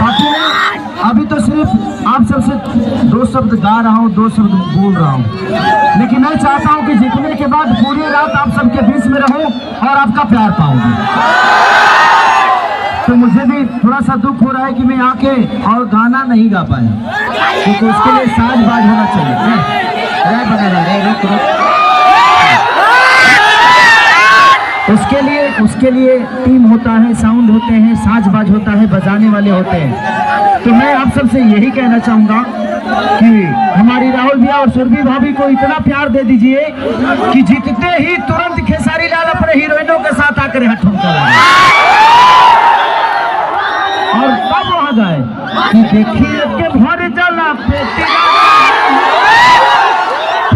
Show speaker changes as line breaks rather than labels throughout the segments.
साथी ने अभी तो सिर्फ आप सबसे 2 शब्द गा रहा हूँ, 2 शब्द बोल रहा हूँ, लेकिन मैं चाहता हूँ कि जीतने के बाद पूरी रात आप सबके बीच में रहूं और आपका प्यार पाऊंगी। तो मुझे भी थोड़ा सा दुख हो रहा है कि मैं आके और गाना नहीं गा पाया, क्योंकि उसके लिए साज बाज होना चाहिए। उसके लिए टीम होता है, साउंड होते हैं, साज बाज होता है, बजाने वाले होते हैं। तो मैं आप सबसे यही कहना चाहूंगा कि हमारी राहुल भैया और सुरभि भाभी को इतना प्यार दे दीजिए कि जीतते ही तुरंत खेसारी लाल अपने हीरोइनों के साथ आकर यहाँ ठुमका लगाए और तब वहां गए कि देखिए के भर जला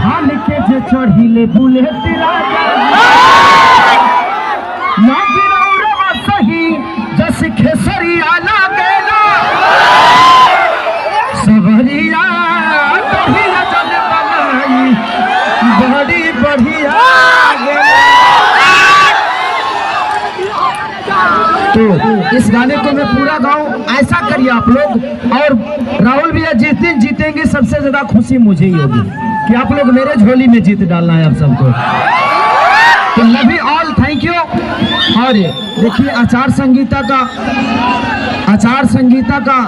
हाल के जे चढ़ीले बुले तेरा सही जस खेसरिया लागेला सबरिया बढ़िया जल बनाई बड़ी बढ़िया। तो इस गाने को मैं पूरा गाऊं, ऐसा करिए आप लोग। और राहुल भैया जिस दिन जीतेंगे सबसे ज्यादा खुशी मुझे ही होगी कि आप लोग मेरे झोली में जीत डालना है आप सबको। तो love you all, thank you. और देखिए आचार संहिता का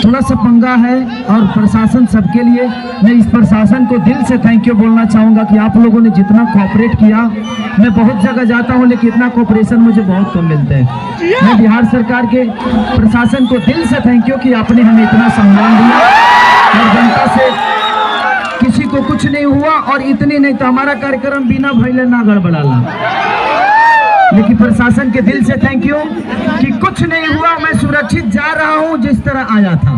थोड़ा सा पंगा है और प्रशासन सबके लिए मैं इस प्रशासन को दिल से थैंक यू बोलना चाहूँगा कि आप लोगों ने जितना कोऑपरेट किया। मैं बहुत जगह जाता हूँ लेकिन इतना कोऑपरेशन मुझे बहुत कम मिलता है। मैं बिहार सरकार के प्रशासन को दिल से थैंक यू कि आपने हमें इतना सम्मान दिया और जनता से किसी को कुछ नहीं हुआ। और इतनी नहीं तो हमारा कार्यक्रम बिना भइले ना गड़बड़ाला, लेकिन प्रशासन के दिल से थैंक यू कि कुछ नहीं हुआ। मैं सुरक्षित जा रहा हूं जिस तरह आया था।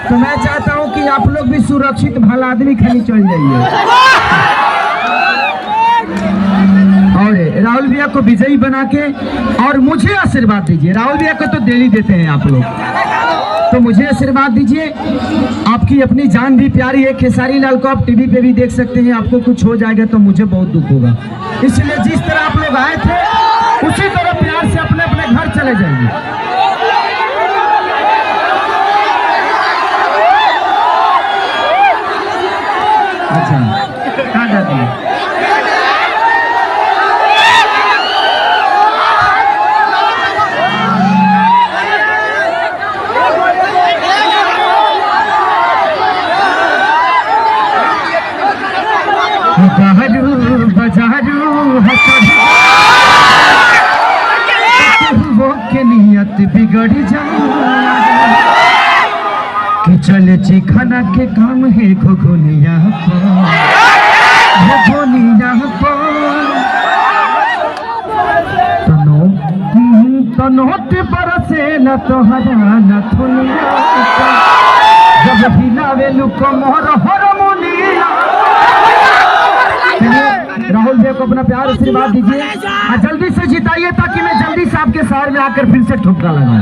तो मैं चाहता हूं कि आप लोग भी सुरक्षित भला आदमी खाली चल जाइए और राहुल भैया को विजयी बना के और मुझे आशीर्वाद दीजिए। राहुल भैया को तो डेली देते हैं आप लोग, तो मुझे आशीर्वाद दीजिए। आपकी अपनी जान भी प्यारी है। खेसारी लाल को आप टीवी पे भी देख सकते हैं। आपको कुछ हो जाएगा तो मुझे बहुत दुख होगा, इसलिए जिस तरह आप लोग आए थे उसी तरह प्यार से अपने अपने घर चले जाइए। अच्छा कहाँ जाती है? के नियत बिगड़ जाए कि चले चिखना के काम है घोघोनिया तनोट बरसे न तोहरा न थोनिया जब हिलावे लुको मोर हारमोनिया। राहुल भैया को अपना प्यार आशीर्वाद दीजिए और जल्दी से जिताइए ताकि मैं जल्दी से आपके शहर में आकर फिर से ठुमका लगाऊं।